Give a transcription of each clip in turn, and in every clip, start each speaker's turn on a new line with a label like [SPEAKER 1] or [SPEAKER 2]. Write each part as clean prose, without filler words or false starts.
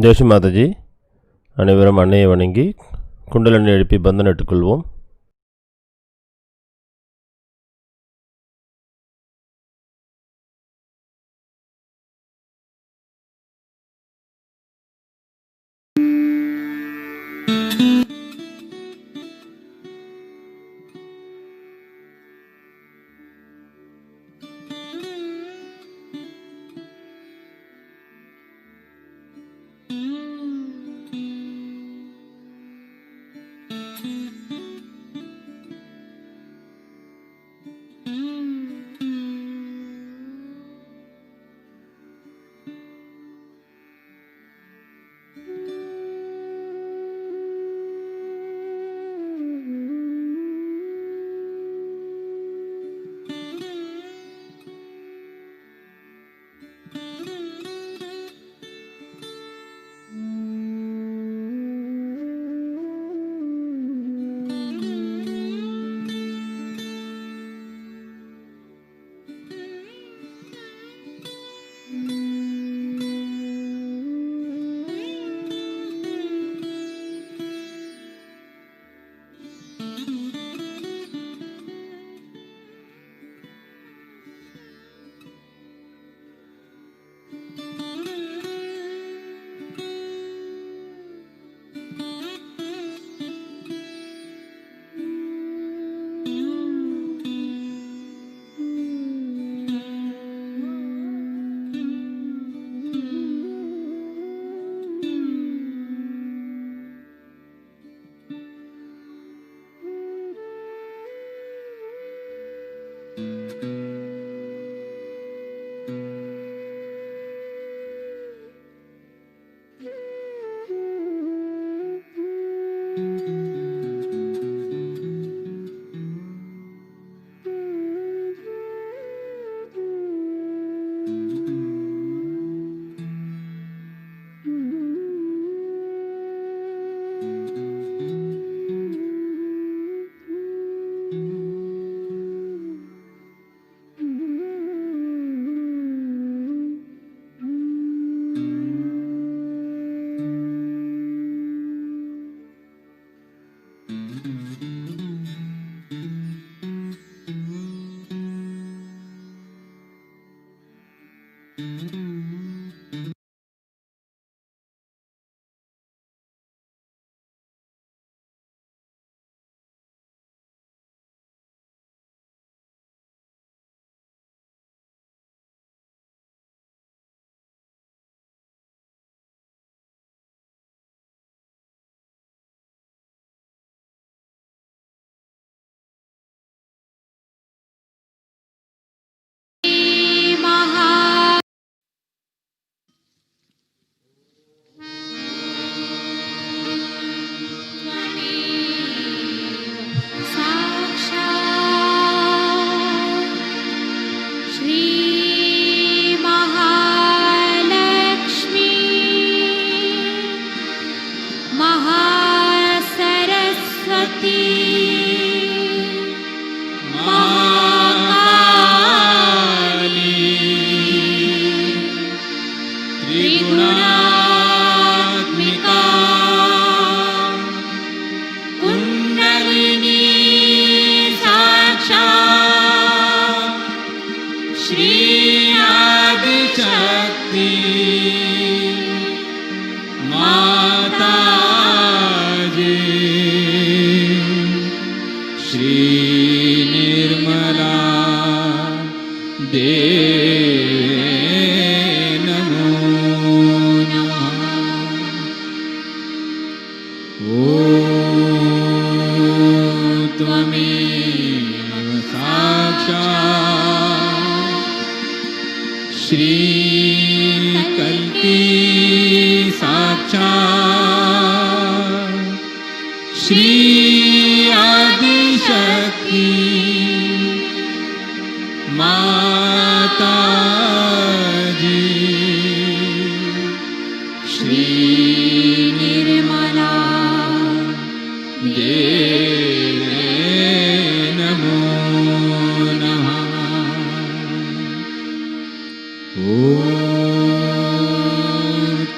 [SPEAKER 1] ஜெய் ஸ்ரீ மாதாஜி. அனைவரும் அன்னையை வணங்கி குண்டலனை எழுப்பி பந்தம் இட்டுக்கொள்வோம்.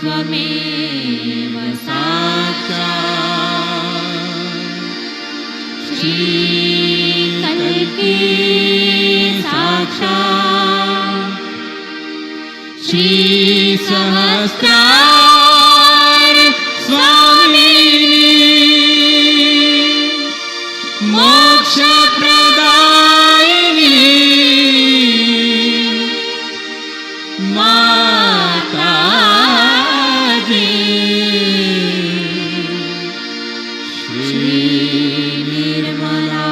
[SPEAKER 2] त्वमेव Shri Sahasrar Swamini Moksha Pradayini Mataji Shri Nirmala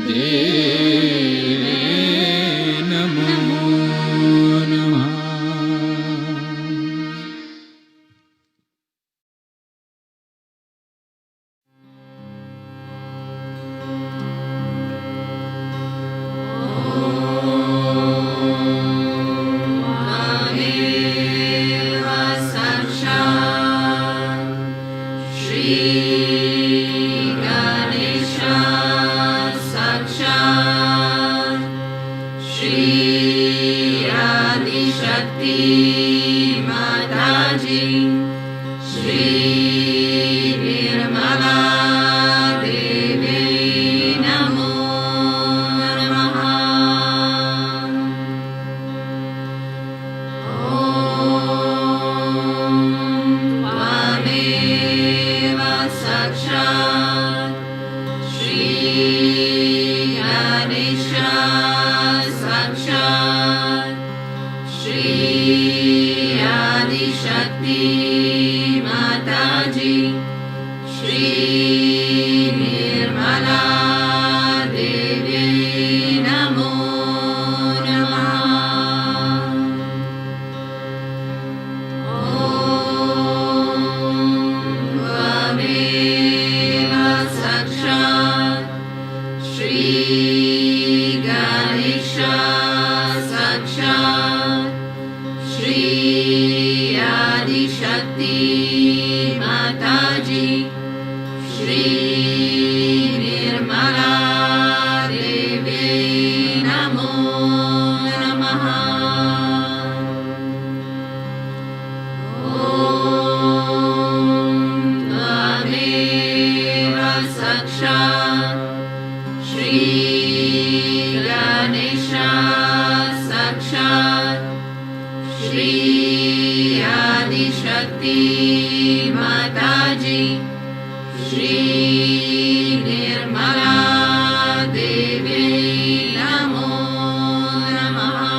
[SPEAKER 2] Deve Namo Namah. Shri Mataji, Shri Nirmala Devi Namo Namaha. Om Tvameva Sakshat Shri Ganesha Sakshat Shri Adi Shakti Mataji, Shri Nirmala Devi Namo Namaha. Om Tvameva Sakshat Shri Ganesha Sakshat Shri Adi Shakti Mataji, Shri Nirmala Devi Namo Namaha. Om Tvameva Sakshat Shri Ganesha Sakshat Shri Adi Shakti Mataji, Shri Nirmala Devi Namo Namaha.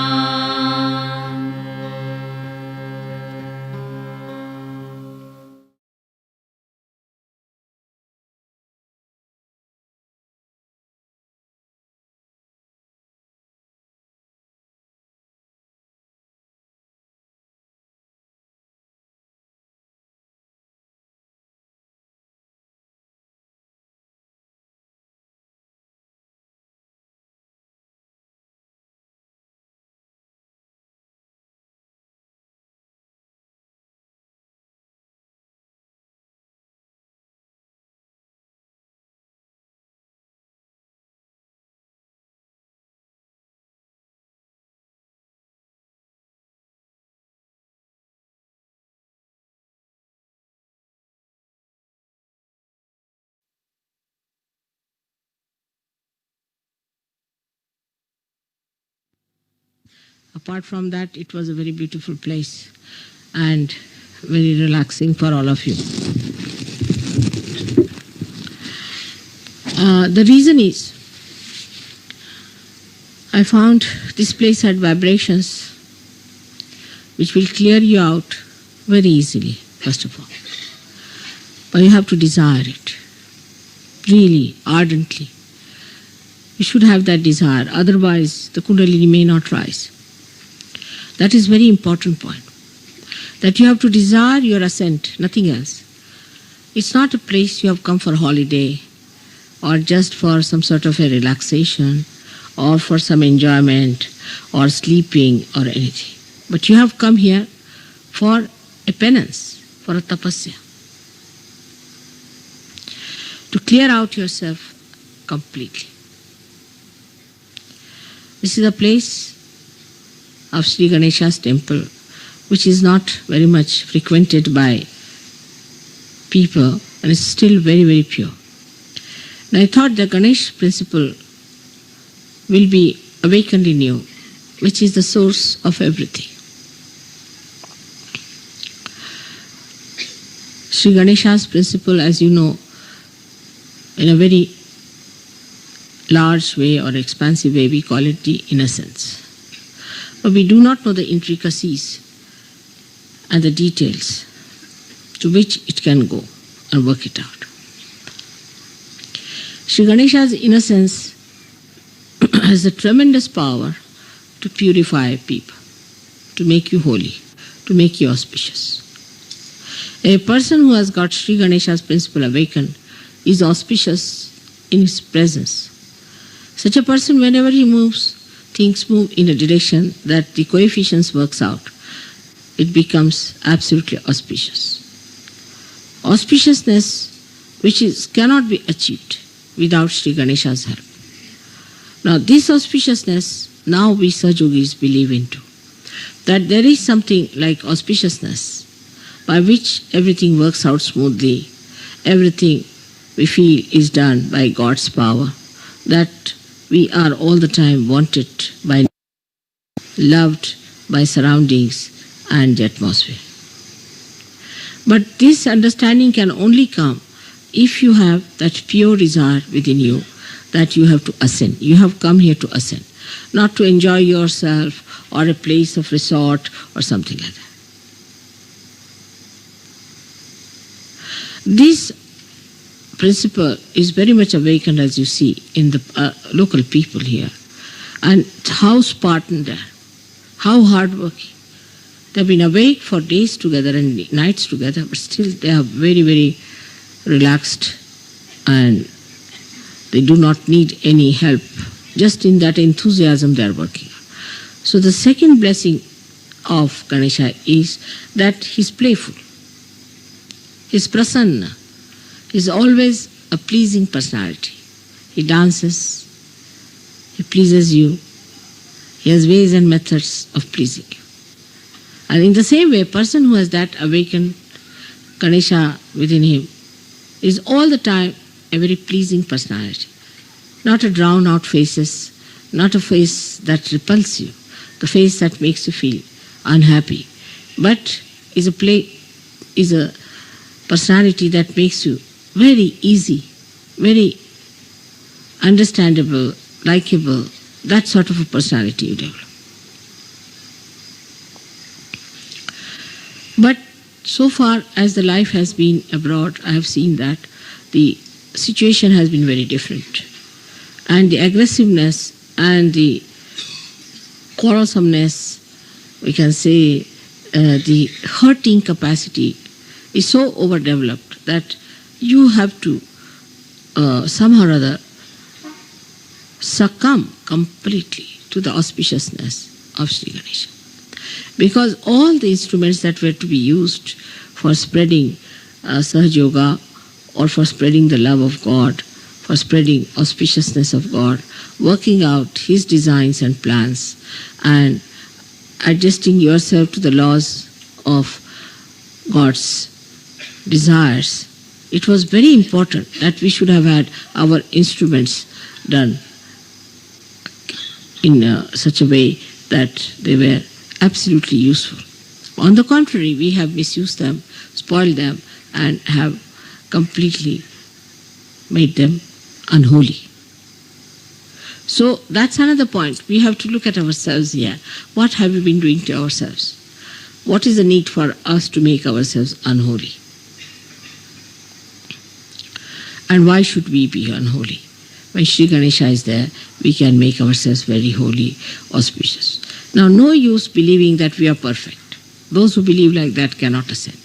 [SPEAKER 2] Apart from that, it was a very beautiful place and very relaxing for all of you. The reason is, I found this place had vibrations which will clear you out very easily, first of all. But you have to desire it, really, ardently. You should have that desire, otherwise the Kundalini may not rise. That is very important point. That you have to desire your ascent, nothing else. It's not a place you have come for holiday or just for some sort of a relaxation or for some enjoyment or sleeping or anything. But you have come here for a penance, for a tapasya. To clear out yourself completely. This is a place of Sri Ganesha's temple, which is not very much frequented by people and is still very, very pure. And I thought the Ganesh principle will be awakened in you which is the source of everything. Sri Ganesha's principle, as you know, in a very large way or expansive way, we call it the innocence. But we do not know the intricacies and the details to which it can go and work it out. Sri Ganesha's innocence has a tremendous power to purify people, to make you holy, to make you auspicious. A person who has got Sri Ganesha's principle awakened is auspicious in his presence. Such a person, whenever he moves, things move in a direction that the coefficients works out. It becomes absolutely auspicious. Auspiciousness which cannot be achieved without Sri Ganesha's help. Now this auspiciousness, now we Sahajogis believe into, that there is something like auspiciousness by which everything works out smoothly, everything we feel is done by God's power, that we are all the time wanted by, loved by surroundings and the atmosphere. But this understanding can only come if you have that pure desire within you that you have to ascend. You have come here to ascend, not to enjoy yourself or a place of resort or something like that. This principle is very much awakened, as you see, in the local people here. And how Spartan they are, how hardworking. They have been awake for days together and nights together, but still they are very, very relaxed and they do not need any help. Just in that enthusiasm they are working. So the second blessing of Ganesha is that he is playful. He is prasanna. He is always a pleasing personality. He dances, he pleases you, he has ways and methods of pleasing you. And in the same way, a person who has that awakened Ganesha within him is all the time a very pleasing personality. Not a drown out faces, not a face that repels you, the face that makes you feel unhappy, but is a personality that makes you very easy, very understandable, likable, that sort of a personality you develop. But so far as the life has been abroad, I have seen that the situation has been very different. And the aggressiveness and the quarrelsomeness, we can say, the hurting capacity is so overdeveloped that you have to somehow or other succumb completely to the auspiciousness of Sri Ganesha. Because all the instruments that were to be used for spreading Sahaja Yoga or for spreading the love of God, for spreading auspiciousness of God, working out His designs and plans and adjusting yourself to the laws of God's desires, it was very important that we should have had our instruments done in such a way that they were absolutely useful. On the contrary, we have misused them, spoiled them, and have completely made them unholy. So that's another point. We have to look at ourselves here. What have we been doing to ourselves? What is the need for us to make ourselves unholy? And why should we be unholy? When Sri Ganesha is there, we can make ourselves very holy, auspicious. Now, no use believing that we are perfect. Those who believe like that cannot ascend.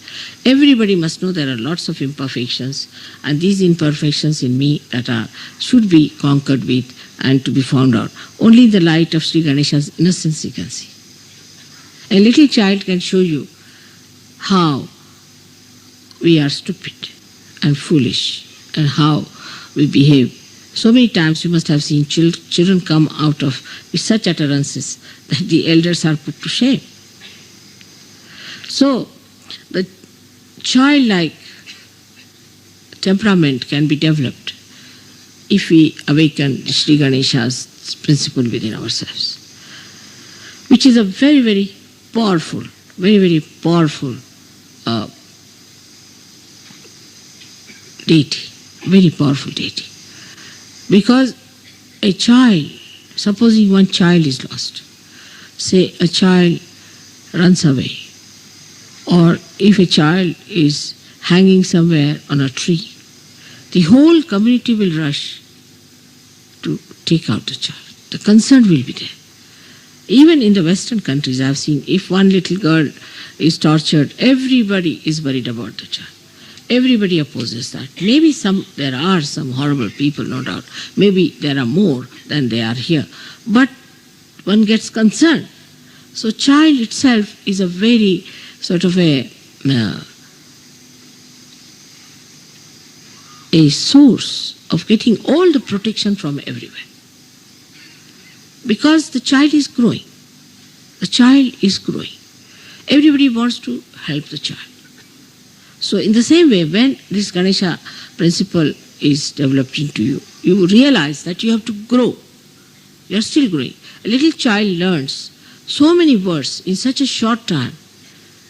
[SPEAKER 2] Everybody must know there are lots of imperfections, and these imperfections in me that should be conquered with and to be found out. Only in the light of Sri Ganesha's innocence you can see. A little child can show you how we are stupid and foolish and how we behave. So many times you must have seen children come out of with such utterances that the elders are put to shame. So the childlike temperament can be developed if we awaken Sri Ganesha's principle within ourselves. which is a very, very powerful, very, very powerful deity, very powerful deity. Because a child, supposing one child is lost, say a child runs away, or if a child is hanging somewhere on a tree, the whole community will rush to take out the child. The concern will be there. Even in the Western countries, I have seen, if one little girl is tortured, everybody is worried about the child. Everybody opposes that. Maybe there are some horrible people, no doubt. Maybe there are more than there are here. But one gets concerned. So child itself is a very sort of a source of getting all the protection from everywhere. Because the child is growing. The child is growing. Everybody wants to help the child. So in the same way, when this Ganesha principle is developed into you, you realize that you have to grow. You are still growing. A little child learns so many words in such a short time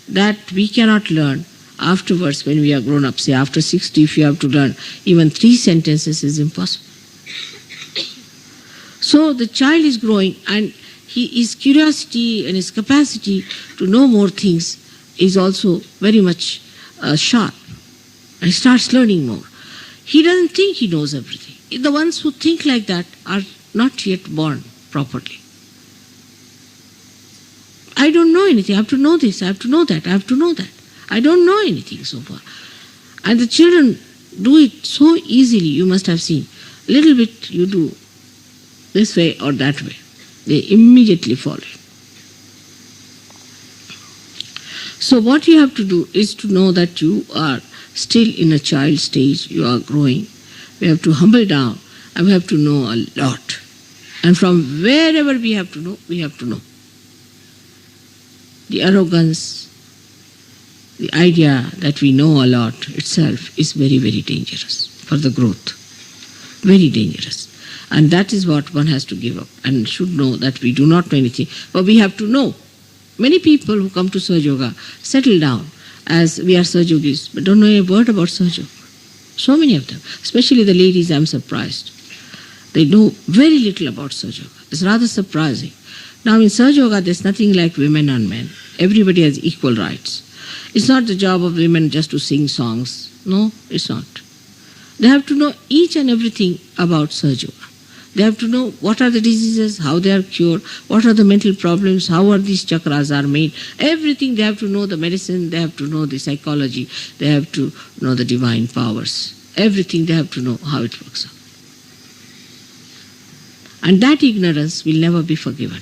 [SPEAKER 2] that we cannot learn afterwards when we are grown up. Say after 60, if you have to learn even 3 sentences, is impossible. So the child is growing, and his curiosity and his capacity to know more things is also very much sharp. And he starts learning more. He doesn't think he knows everything. The ones who think like that are not yet born properly. I don't know anything. I have to know this. I have to know that. I have to know that. I don't know anything so far. And the children do it so easily. You must have seen. A little bit you do this way or that way. They immediately follow. So what you have to do is to know that you are still in a child stage. You are growing. We have to humble down, and we have to know a lot. And from wherever we have to know, we have to know. The arrogance, the idea that we know a lot itself is very, very dangerous for the growth. Very dangerous. And that is what one has to give up and should know that we do not know anything. But we have to know. Many people who come to Sahaja Yoga settle down as we are Sahaja Yogis, but don't know a word about Sahaja Yoga. So many of them, especially the ladies, I am surprised. They know very little about Sahaja Yoga. It's rather surprising. Now in Sahaja Yoga, there's nothing like women and men. Everybody has equal rights. It's not the job of women just to sing songs. No, it's not. They have to know each and everything about Sahaja Yoga. They have to know what are the diseases, how they are cured, what are the mental problems, how are these chakras are made. Everything they have to know, the medicine, they have to know the psychology, they have to know the divine powers. Everything they have to know how it works out. And that ignorance will never be forgiven.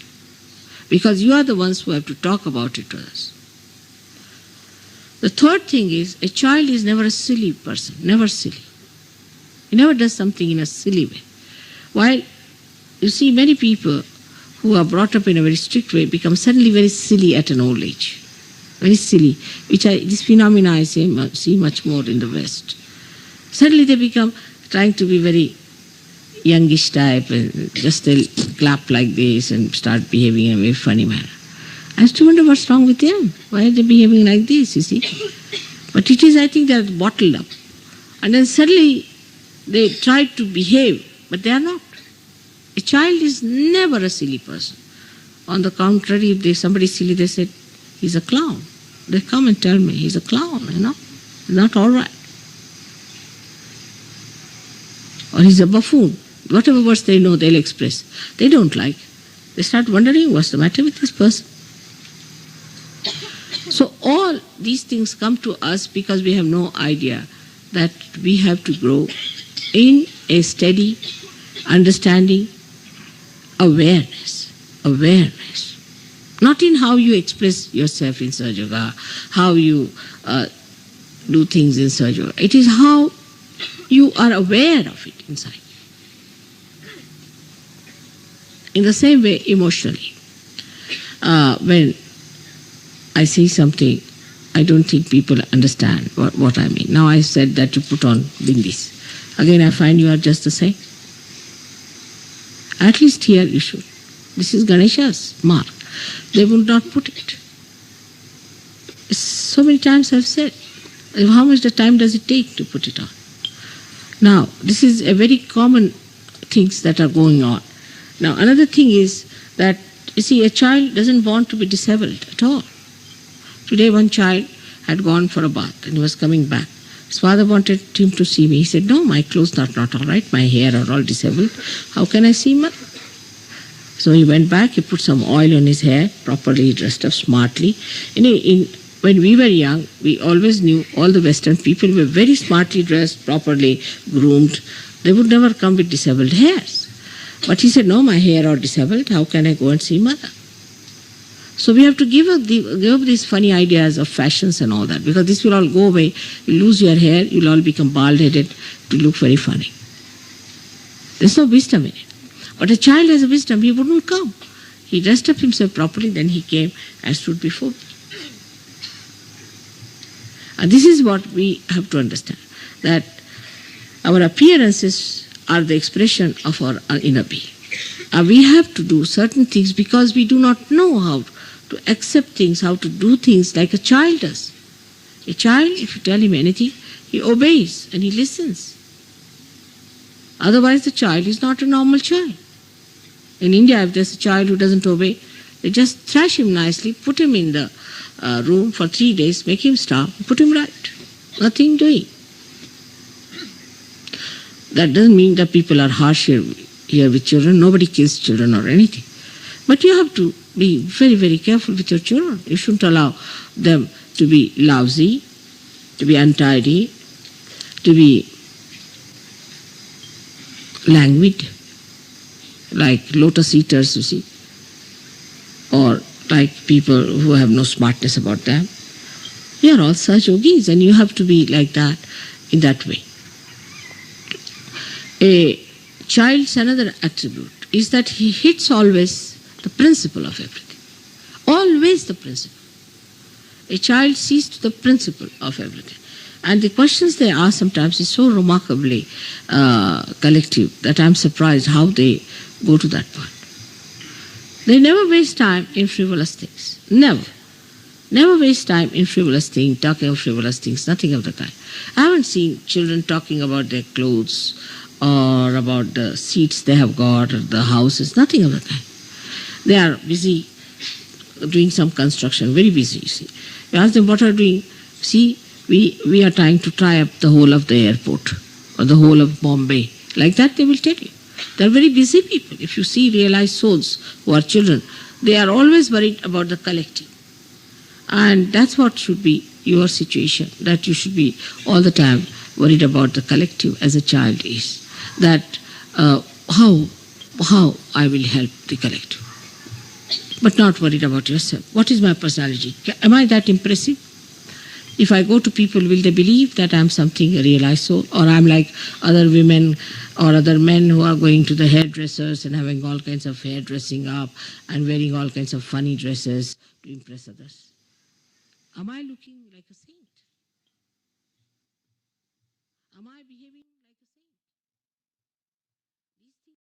[SPEAKER 2] Because you are the ones who have to talk about it to us. The third thing is, a child is never a silly person, never silly. He never does something in a silly way. While you see many people who are brought up in a very strict way become suddenly very silly at an old age. Very silly. This phenomena I see much more in the West. Suddenly they become trying to be very youngish type and just they'll clap like this and start behaving in a very funny manner. I used to wonder what's wrong with them. Why are they behaving like this, you see? But it is, I think, they're bottled up. And then suddenly they try to behave, but they are not. A child is never a silly person. On the contrary, if somebody is silly, they say, he's a clown. They come and tell me, he's a clown, He's not all right. Or he's a buffoon. Whatever words they know, they'll express. They don't like. They start wondering, what's the matter with this person? So all these things come to us because we have no idea that we have to grow in a steady understanding, awareness. Not in how you express yourself in Sahaja Yoga, how you do things in Sahaja Yoga. It is how you are aware of it inside. In the same way, emotionally, when I say something, I don't think people understand what I mean. Now I said that you put on bindis. Again, I find you are just the same. At least here you should. This is Ganesha's mark. they would not put it. So many times I've said, how much the time does it take to put it on? Now, this is a very common things that are going on. Now, another thing is that, you see, a child doesn't want to be disabled at all. Today, one child had gone for a bath and he was coming back. His father wanted him to see me. He said, no, my clothes are not all right. My hair are all disabled. How can I see mother? So he went back, he put some oil on his hair, properly dressed up smartly. When we were young, we always knew all the Western people were very smartly dressed, properly groomed. They would never come with disabled hairs. But he said, no, my hair are disabled. How can I go and see mother? So we have to give up these funny ideas of fashions and all that, because this will all go away. You lose your hair, you'll all become bald-headed, to look very funny. There's no wisdom in it. But a child has a wisdom, he wouldn't come. He dressed up himself properly, then he came and stood before me. And this is what we have to understand, that our appearances are the expression of our inner being. We have to do certain things because we do not know how to accept things, how to do things like a child does. A child, if you tell him anything, he obeys and he listens. Otherwise, the child is not a normal child. In India, if there's a child who doesn't obey, they just thrash him nicely, put him in the room for 3 days, make him stop, put him right. Nothing doing. That doesn't mean that people are harsh here with children. Nobody kills children or anything. But you have to be very, very careful with your children. You shouldn't allow them to be lousy, to be untidy, to be languid, like lotus eaters, you see, or like people who have no smartness about them. We are all such yogis, and you have to be like that, in that way. A child's another attribute is that he hits always the principle of everything. Always the principle. A child sees to the principle of everything. And the questions they ask sometimes is so remarkably collective that I'm surprised how they go to that point. They never waste time in frivolous things. Never. Never waste time in frivolous things, talking of frivolous things, nothing of the kind. I haven't seen children talking about their clothes or about the seats they have got or the houses, nothing of the kind. They are busy doing some construction, very busy, you see. You ask them what are doing. See, we are trying to tie up the whole of the airport or the whole of Bombay. Like that they will tell you. They are very busy people. If you see realized souls who are children, they are always worried about the collective. And that's what should be your situation, that you should be all the time worried about the collective as a child is. That how I will help the collective. But not worried about yourself. What is my personality? Am I that impressive? If I go to people, will they believe that I'm something, a realized soul? Or I'm like other women or other men who are going to the hairdressers and having all kinds of hair dressing up and wearing all kinds of funny dresses to impress others? Am I looking like a saint? Am I behaving like a saint? These things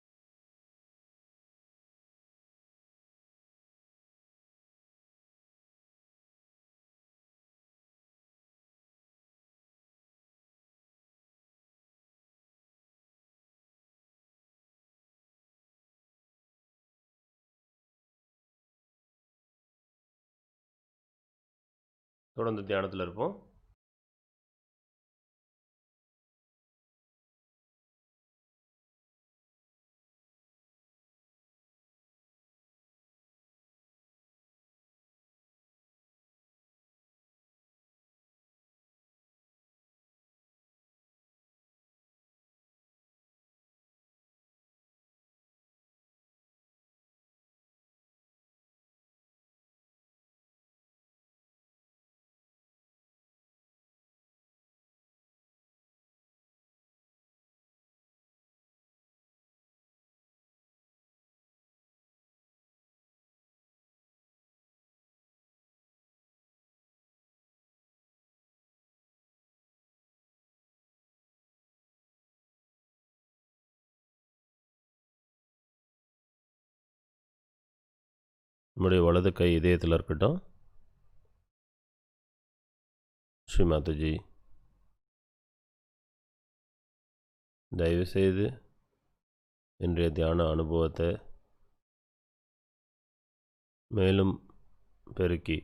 [SPEAKER 1] தொடர்ந்து தியானத்தில் இருப்போம். நம்முடைய வலது கை இதயத்தில் இருக்கட்டும். ஸ்ரீ மாதாஜி, தயவுசெய்து இன்றைய தியான அனுபவத்தை மேலும் பெருக்கி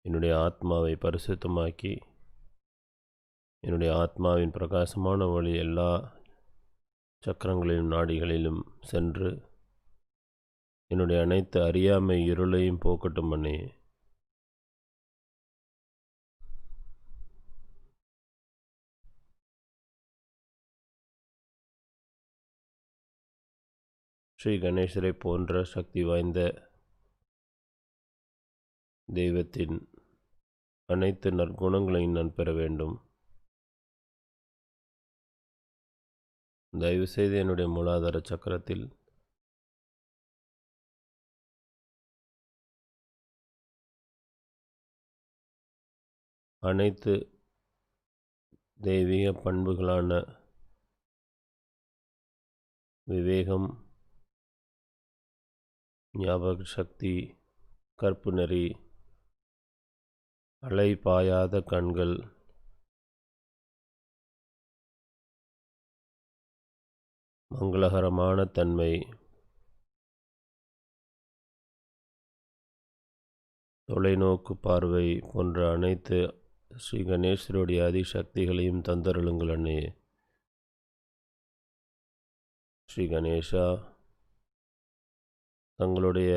[SPEAKER 1] என்னுடைய ஆத்மாவை பரிசுத்தமாக்கி என்னுடைய ஆத்மாவின் பிரகாசமான ஒளி எல்லா சக்கரங்களிலும் நாடிகளிலும் சென்று என்னுடைய அனைத்து அறியாமை இருளையும் போக்கட்டும் பண்ணி ஸ்ரீ கணேசரை போன்ற சக்தி வாய்ந்த தெய்வத்தின் அனைத்து நற்குணங்களையும் நான் பெற வேண்டும். தயவுசெய்து என்னுடைய மூலாதார சக்கரத்தில் அனைத்து தெய்வீக பண்புகளான விவேகம், ஞாபக சக்தி, கற்பு நெறி, அலை பாயாத கண்கள், மங்களகரமான தன்மை, தொலைநோக்கு பார்வை போன்ற அனைத்து ஸ்ரீ கணேசருடைய அதிசக்திகளையும் தந்தருளுங்கள் அண்ணே. ஸ்ரீ கணேசா, தங்களுடைய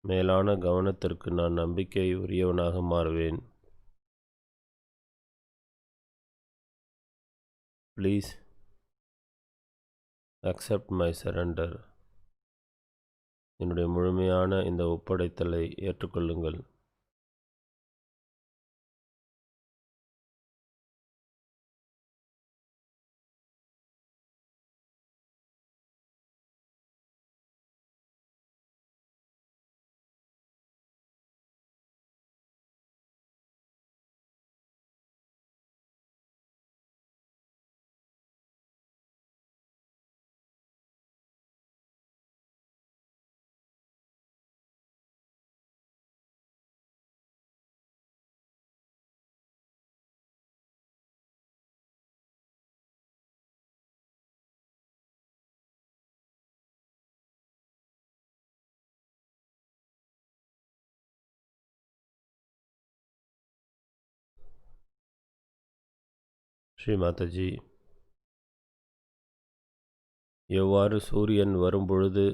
[SPEAKER 1] மேலான கவனத்திற்கு நான் நம்பிக்கை உரியவனாக மாறுவேன். Please accept my surrender. என்னுடைய முழுமையான இந்த ஒப்படைத்தலை ஏற்றுக்கொள்ளுங்கள். ஸ்ரீ மாதாஜி, எவ்வாறு சூரியன் வரும்பொழுது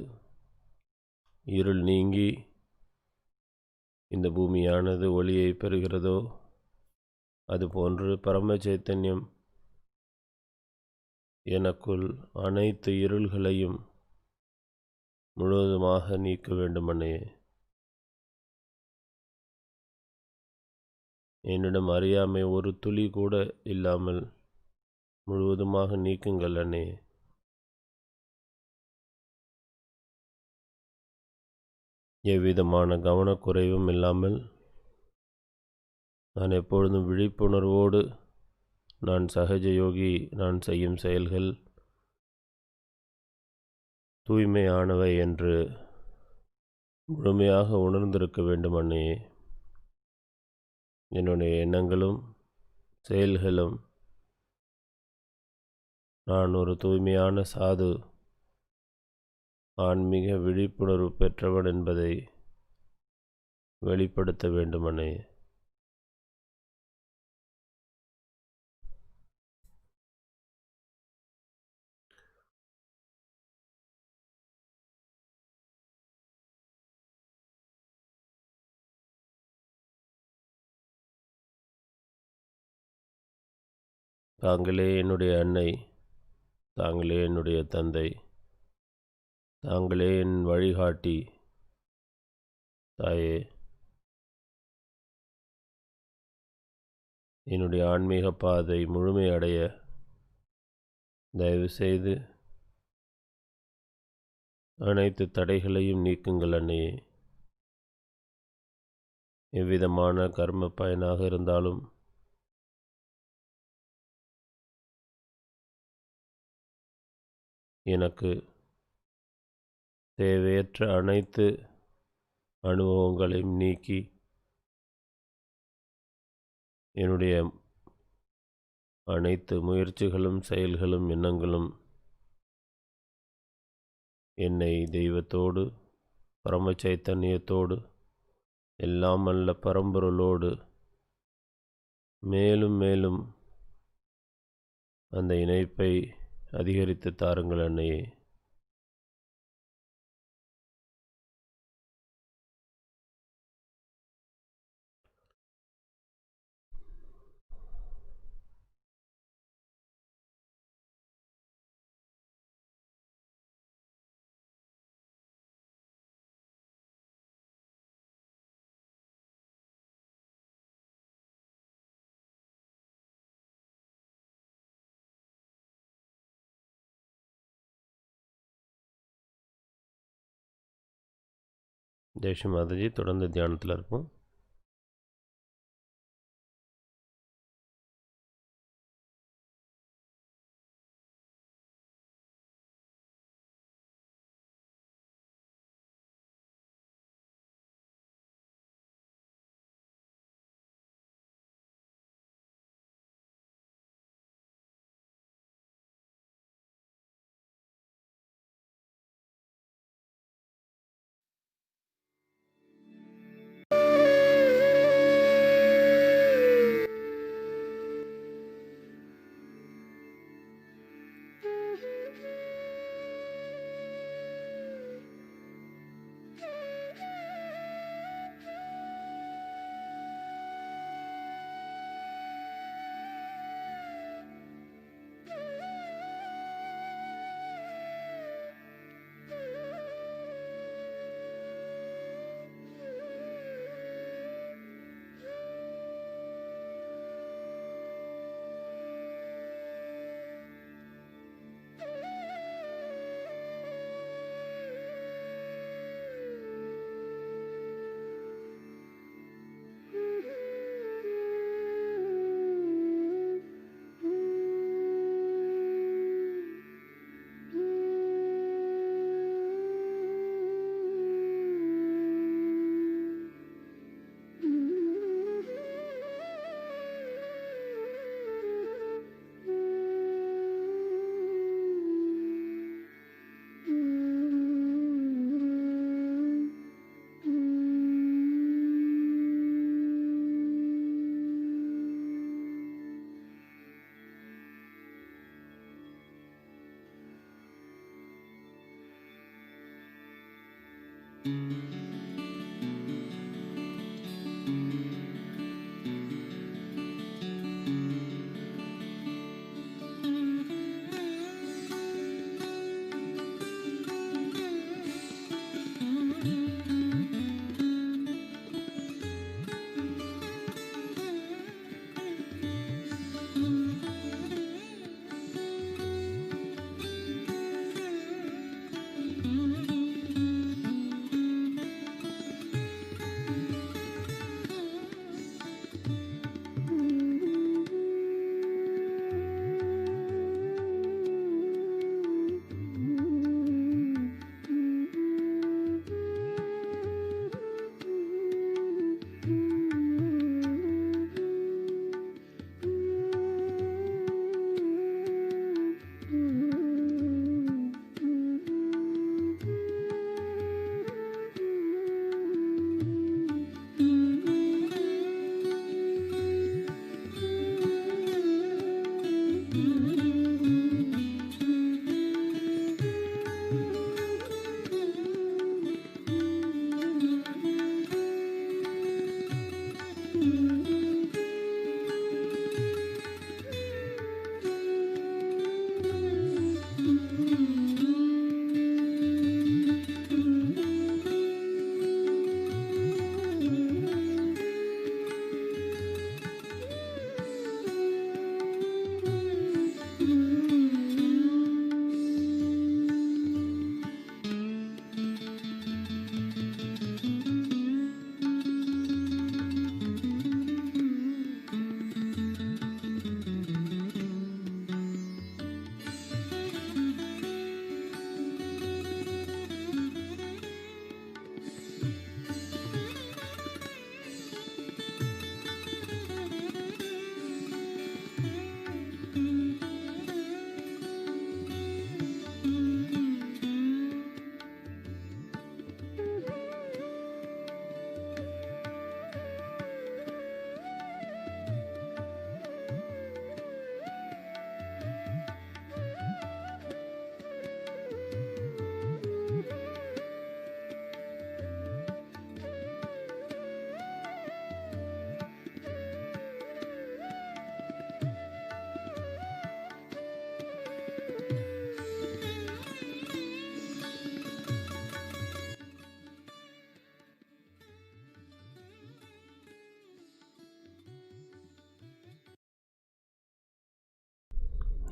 [SPEAKER 1] இருள் நீங்கி இந்த பூமியானது ஒளியை பெறுகிறதோ அதுபோன்று பரம சைத்தன்யம் எனக்குள் அனைத்து இருள்களையும் முழுவதுமாக நீக்க வேண்டுமனே. என்னிடம் அறியாமை ஒரு துளி கூட இல்லாமல் முழுவதுமாக நீக்குங்கள் அண்ணே. எவ்விதமான கவனக்குறைவும் இல்லாமல் நான் எப்பொழுதும் விழிப்புணர்வோடு நான் சகஜ யோகி, நான் செய்யும் செயல்கள் தூய்மையானவை என்று முழுமையாக உணர்ந்திருக்க வேண்டும் அண்ணே. என்னுடைய எண்ணங்களும் செயல்களும் நான் ஒரு தூய்மையான சாது, ஆன்மீக விழிப்புணர்வு பெற்றவன் என்பதை வெளிப்படுத்த வேண்டுமனே. தாங்களே என்னுடைய அன்னை, தாங்களே என்னுடைய தந்தை, தாங்களே என் வழிகாட்டி. தாயே, என்னுடைய ஆன்மீக பாதை முழுமையடைய தயவுசெய்து அனைத்து தடைகளையும் நீக்குங்கள் அன்னையே. எவ்விதமான கர்ம பயனாக இருந்தாலும் எனக்கு தேவையற்ற அனைத்து அனுபவங்களையும் நீக்கி என்னுடைய அனைத்து முயற்சிகளும் செயல்களும் எண்ணங்களும் என்னை தெய்வத்தோடு பரம சைத்தன்யத்தோடு எல்லாம் அல்ல பரம்பொருளோடு மேலும் மேலும் அந்த இணைப்பை அதிகரித்து தாருங்கள் அன்னையே. ஜெய் ஸ்ரீ மாதாஜி. தொடர்ந்து தியானத்தில் இருப்போம்.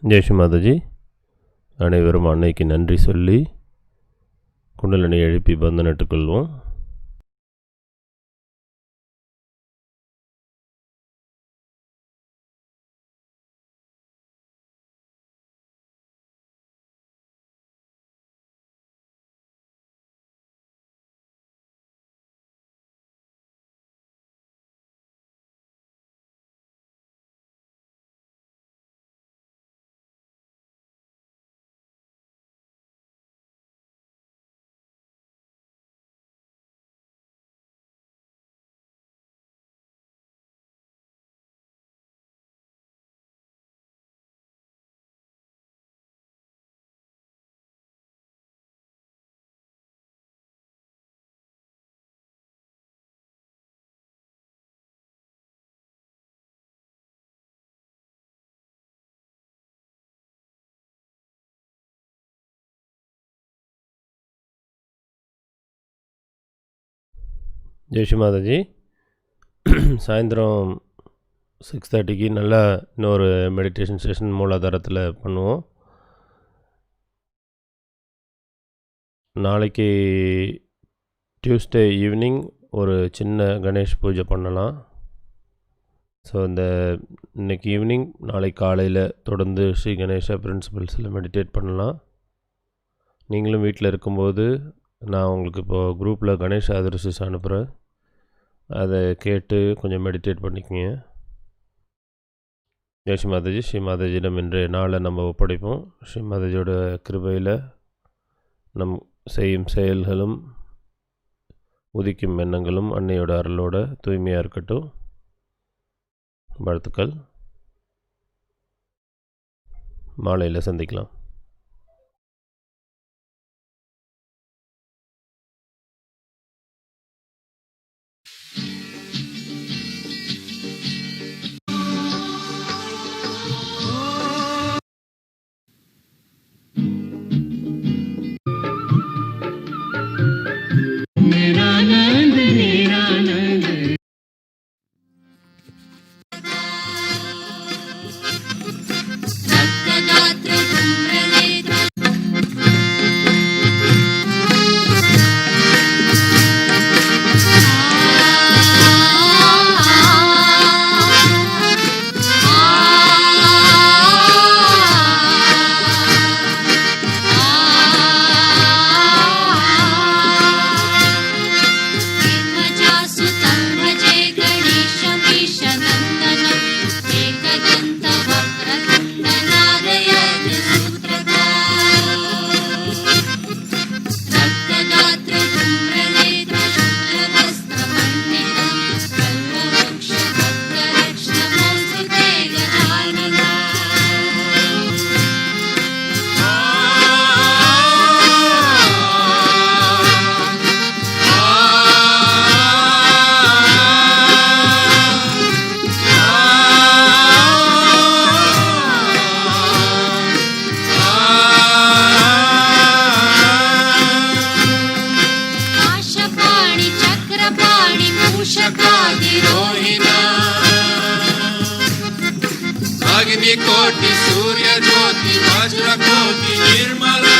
[SPEAKER 1] ஜெய் ஸ்ரீ மாதாஜி. அனைவரும் அன்னைக்கு நன்றி சொல்லி குண்டலினி எழுப்பி பந்தனிட்டுக் கொள்வோம். ஜெய் ஸ்ரீ மாதாஜி. சாயந்தரம் 6:30க்கு நல்லா இன்னொரு மெடிடேஷன் செஷன் மூலாதாரத்தில் பண்ணுவோம். நாளைக்கு டியூஸ்டே ஈவினிங் ஒரு சின்ன கணேஷ் பூஜை பண்ணலாம். ஸோ இன்னைக்கு ஈவினிங் நாளைக்கு காலையில் தொடர்ந்து ஸ்ரீ கணேஷா பிரின்சிபல்ஸில் மெடிடேட் பண்ணலாம். நீங்களும் வீட்டில் இருக்கும்போது நான் உங்களுக்கு இப்போது குரூப்பில் கணேஷ் ஆதர்சிஸ் அனுப்புகிறேன். அதை கேட்டு கொஞ்சம் மெடிடேட் பண்ணிக்கோங்க. ஜெய் ஸ்ரீ மாதாஜி. ஸ்ரீ மாதாஜியிடம் இன்றைய நாளை நம்ம ஒப்படைப்போம். ஸ்ரீ மாதாஜியோட கிருபையில் நம் செய்யும் செயல்களும் உதிக்கும் எண்ணங்களும் அன்னையோட அருளோட தூய்மையாக இருக்கட்டும். வாழ்த்துக்கள். மாலையில் சந்திக்கலாம்.
[SPEAKER 3] कोटि सूर्य ज्योति वज्र कोटि निर्मला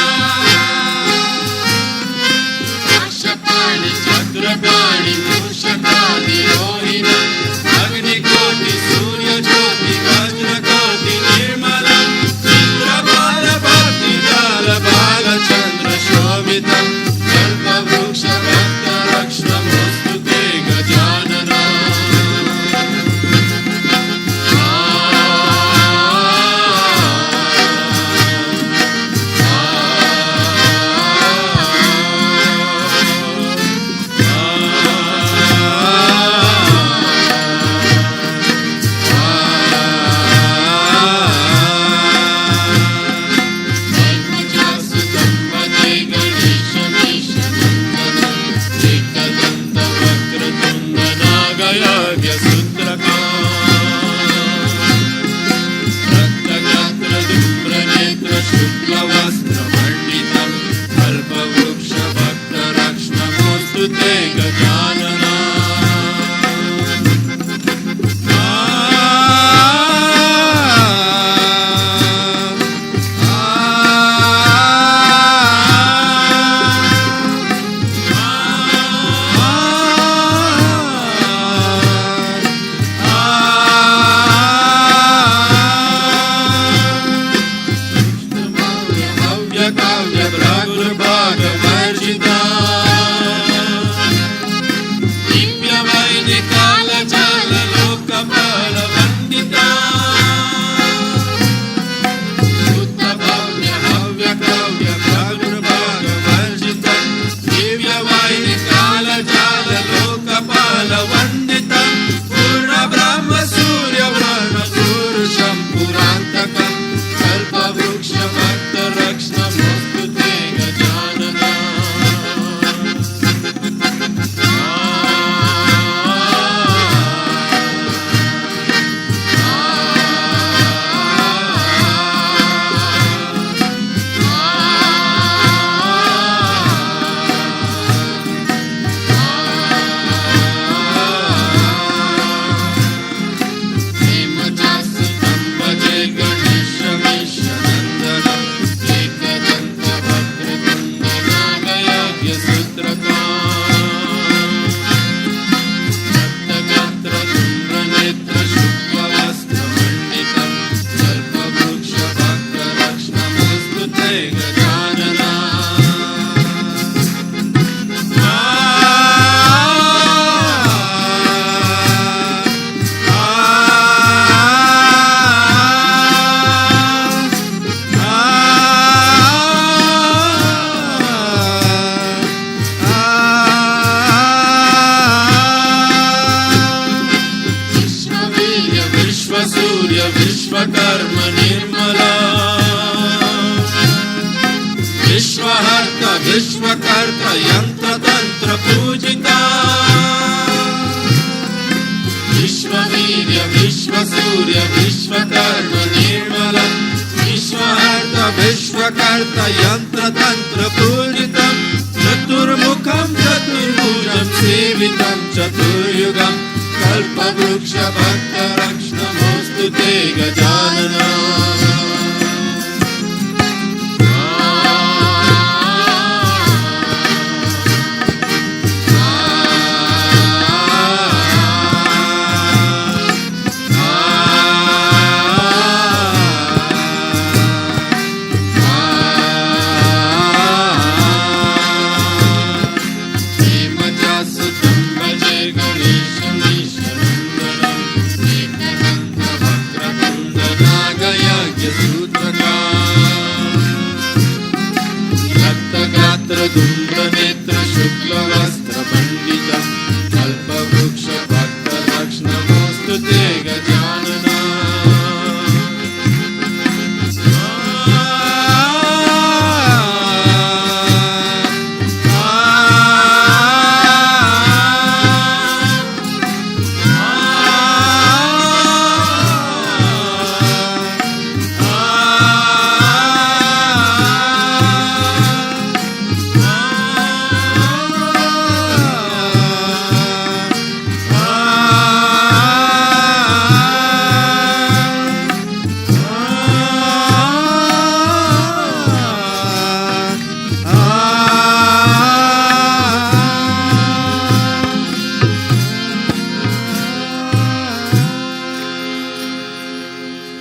[SPEAKER 3] आशपाणि चक्रपाणि मूषकादि रोहिणी अग्नि कोटि सूर्य ज्योति वज्र कोटि निर्मला चित्रबाल भक्ति जाल बाल चंद्र शोभितं कल्पवृक्ष भक्त रक्षणमस्तु ते गजानना निर्मलवन्दितं पूर्णब्रह्मसूर्यवर्णपुरुषं पुरान्तकं कल्पवृक्षभक्तरक्षणमस्तु ते गजानना। सूर्य विश्वकर्म निर्मला विश्वहर्ता विश्वकर्ता यंत्र तंत्र पूजिता विश्ववीर्य विश्वसूर्य विश्वकर्म निर्मला विश्वहर्ता विश्वकर्ता यंत्र तंत्र पूजितं चतुर्मुखं चतुर्भुजं सेवितं चतुर्युगं कल्पवृक्षभक्तरक्षणमस्तु ते गजानना।